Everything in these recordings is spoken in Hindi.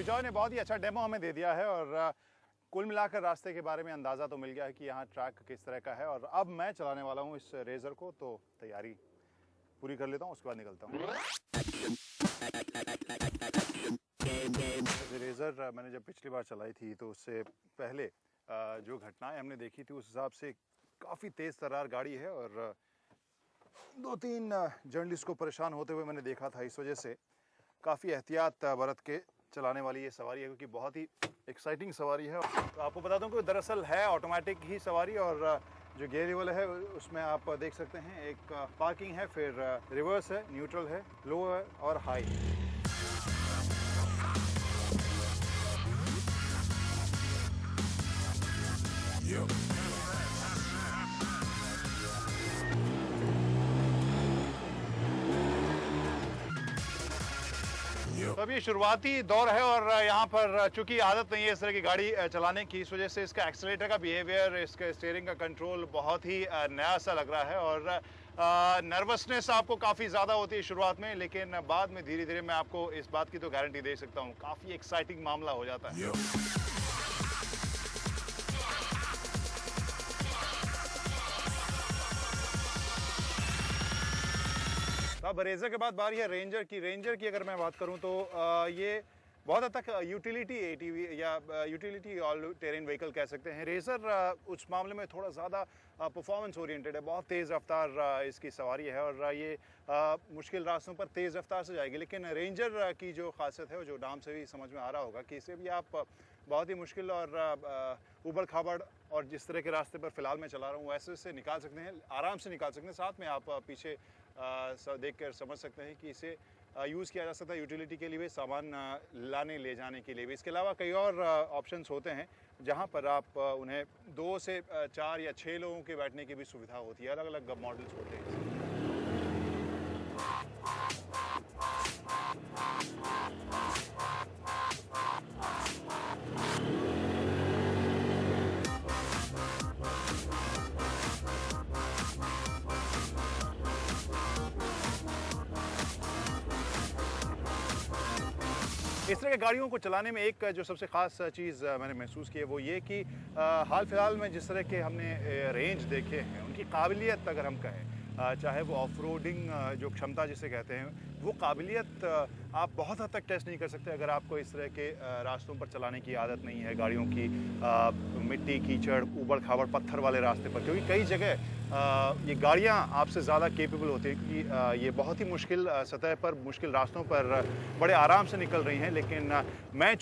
विजय ने बहुत ही अच्छा डेमो हमें दे दिया है और कुल मिलाकर रास्ते के बारे में अंदाज़ा तो मिल गया है कि यहाँ ट्रैक किस तरह का है। और अब मैं चलाने वाला हूँ इस रेजर को, तो तैयारी पूरी कर लेता हूँ, उसके बाद निकलता हूँ। रेजर मैंने जब पिछली बार चलाई थी तो उससे पहले जो घटनाएं हमने देखी थी उस हिसाब से काफ़ी तेज़ तर्रार गाड़ी है और 2-3 जर्नलिस्ट को परेशान होते हुए मैंने देखा था। इस वजह से काफ़ी एहतियात बरत के चलाने वाली ये सवारी है, क्योंकि बहुत ही एक्साइटिंग सवारी है। तो आपको बता दूं कि दरअसल है ऑटोमेटिक ही सवारी और जो गियर लेवल है उसमें आप देख सकते हैं एक पार्किंग है, फिर रिवर्स है, न्यूट्रल है, लो है और हाई। तो अभी शुरुआती दौर है और यहाँ पर चूंकि आदत नहीं है इस तरह की गाड़ी चलाने की, इस वजह से इसका एक्सीलरेटर का बिहेवियर, इसका स्टीयरिंग का कंट्रोल बहुत ही नया सा लग रहा है और नर्वसनेस आपको काफ़ी ज़्यादा होती है शुरुआत में, लेकिन बाद में धीरे धीरे मैं आपको इस बात की तो गारंटी दे सकता हूँ काफ़ी एक्साइटिंग मामला हो जाता है। अब रेजर के बाद बारी है रेंजर की। रेंजर की अगर मैं बात करूं तो ये बहुत हद तक यूटिलिटी एटीवी या यूटिलिटी ऑल टेरेन व्हीकल कह सकते हैं। रेजर उस मामले में थोड़ा ज़्यादा परफॉर्मेंस ओरिएंटेड है, बहुत तेज़ रफ्तार इसकी सवारी है और ये मुश्किल रास्तों पर तेज़ रफ्तार से जाएगी। लेकिन रेंजर की जो खासियत है वो जो नाम से भी समझ में आ रहा होगा कि इसे भी आप बहुत ही मुश्किल और उबड़ खाबड़ और जिस तरह के रास्ते पर फ़िलहाल मैं चला रहा हूँ वैसे से निकाल सकते हैं, आराम से निकाल सकते हैं। साथ में आप पीछे देख कर समझ सकते हैं कि इसे यूज़ किया जा सकता है यूटिलिटी के लिए भी, सामान लाने ले जाने के लिए भी। इसके अलावा कई और ऑप्शंस होते हैं जहां पर आप उन्हें 2 से 4 या 6 लोगों के बैठने की भी सुविधा होती है। अलग अलग मॉडल्स होते हैं। इस तरह की गाड़ियों को चलाने में एक जो सबसे ख़ास चीज़ मैंने महसूस की है वो ये कि हाल फिलहाल में जिस तरह के हमने रेंज देखे हैं उनकी काबिलियत अगर हम कहें, चाहे वो ऑफ रोडिंग जो क्षमता जिसे कहते हैं, वो काबिलियत आप बहुत हद तक टेस्ट नहीं कर सकते अगर आपको इस तरह के रास्तों पर चलाने की आदत नहीं है, गाड़ियों की मिट्टी, कीचड़, ऊबड़ खाबड़ पत्थर वाले रास्ते पर। क्योंकि कई जगह ये गाड़ियाँ आपसे ज़्यादा केपेबल होती है कि ये बहुत ही मुश्किल सतह पर, मुश्किल रास्तों पर बड़े आराम से निकल रही हैं। लेकिन मैं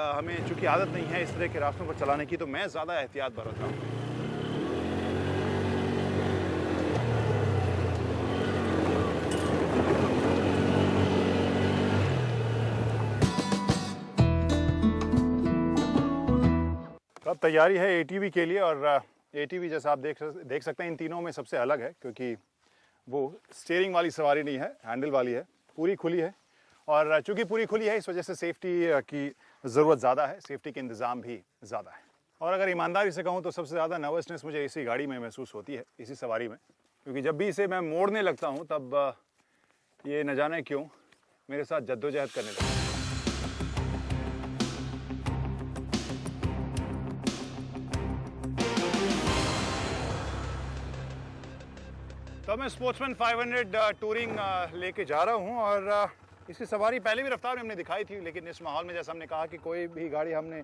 हमें चूँकि आदत नहीं है इस तरह के रास्तों पर चलाने की, तो मैं ज़्यादा एहतियात बरत रहा हूँ। अब तैयारी है एटीवी के लिए और एटीवी जैसा आप देख सकते हैं इन तीनों में सबसे अलग है, क्योंकि वो स्टीयरिंग वाली सवारी नहीं है, हैंडल वाली है, पूरी खुली है। और चूंकि पूरी खुली है इस वजह से सेफ्टी की ज़रूरत ज़्यादा है, सेफ्टी के इंतज़ाम भी ज़्यादा है। और अगर ईमानदारी से कहूँ तो सबसे ज़्यादा नर्वसनेस मुझे इसी गाड़ी में महसूस होती है, इसी सवारी में, क्योंकि जब भी इसे मैं मोड़ने लगता हूँ तब ये न जाने क्यों मेरे साथ जद्दोजहद करने लगता है। तो मैं स्पोर्ट्समैन 500 टूरिंग लेके जा रहा हूँ और इसकी सवारी पहले भी रफ्तार में हमने दिखाई थी, लेकिन इस माहौल में जैसा हमने कहा कि कोई भी गाड़ी हमने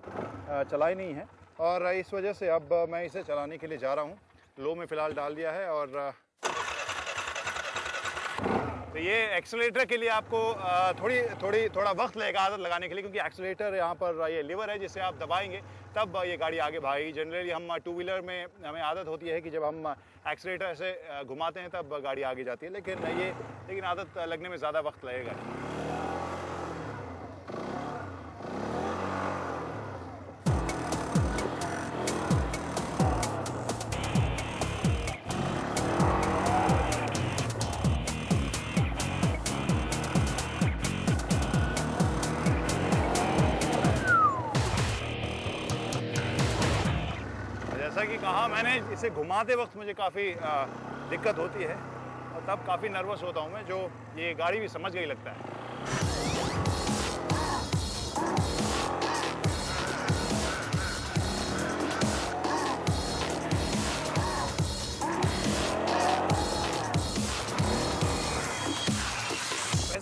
चलाई नहीं है और इस वजह से अब मैं इसे चलाने के लिए जा रहा हूँ। लो में फ़िलहाल डाल दिया है और तो ये एक्सीलरेटर के लिए आपको थोड़ा वक्त लगेगा आदत लगाने के लिए, क्योंकि एक्सीलरेटर यहाँ पर ये लीवर है जिसे आप दबाएंगे तब ये गाड़ी आगे भागेगी। जनरली हम टू व्हीलर में हमें आदत होती है कि जब हम एक्सीलरेटर ऐसे घुमाते हैं तब गाड़ी आगे जाती है, लेकिन आदत लगने में ज़्यादा वक्त लगेगा। जैसा कि कहा मैंने, इसे घुमाते वक्त मुझे काफ़ी दिक्कत होती है और तब काफ़ी नर्वस होता हूँ मैं, जो ये गाड़ी भी समझ गई लगता है।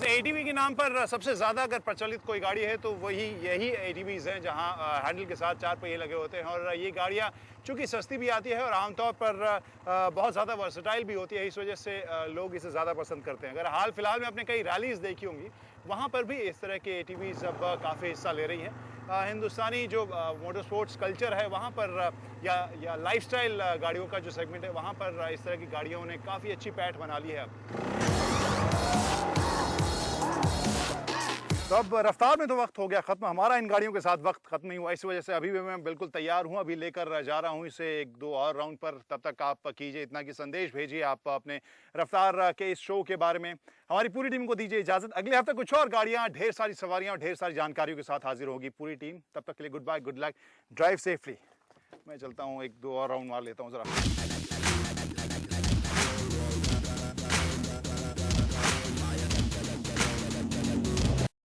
वैसे एटीवी के नाम पर सबसे ज़्यादा अगर प्रचलित कोई गाड़ी है तो वही यही एटीवीज़ हैं, जहां हैंडल के साथ 4 पहिए लगे होते हैं। और ये गाड़ियां चूँकि सस्ती भी आती है और आमतौर पर बहुत ज़्यादा वर्सटाइल भी होती है, इस वजह से लोग इसे ज़्यादा पसंद करते हैं। अगर हाल फिलहाल में आपने कई रैलीज़ देखी होंगी, वहाँ पर भी इस तरह के एटीवीज़ अब काफ़ी हिस्सा ले रही हैं। हिंदुस्तानी जो मोटर स्पोर्ट्स कल्चर है वहाँ पर या लाइफस्टाइल गाड़ियों का जो सेगमेंट है, वहाँ पर इस तरह की गाड़ियों ने काफ़ी अच्छी पैठ बना ली है अब। तो अब रफ्तार में तो वक्त हो गया ख़त्म, हमारा इन गाड़ियों के साथ वक्त ख़त्म नहीं हुआ, इस वजह से अभी भी मैं बिल्कुल तैयार हूँ, अभी लेकर जा रहा हूँ इसे 1-2 और राउंड पर। तब तक आप कीजिए इतना कि संदेश भेजिए आप अपने रफ्तार के इस शो के बारे में। हमारी पूरी टीम को दीजिए इजाज़त, अगले हफ्ते कुछ और गाड़ियाँ, ढेर सारी सवारियाँ और ढेर सारी जानकारियों के साथ हाजिर होगी पूरी टीम। तब तक के लिए goodbye, good luck, drive safely. मैं चलता हूँ, 1-2 और राउंड मार लेता हूँ ज़रा।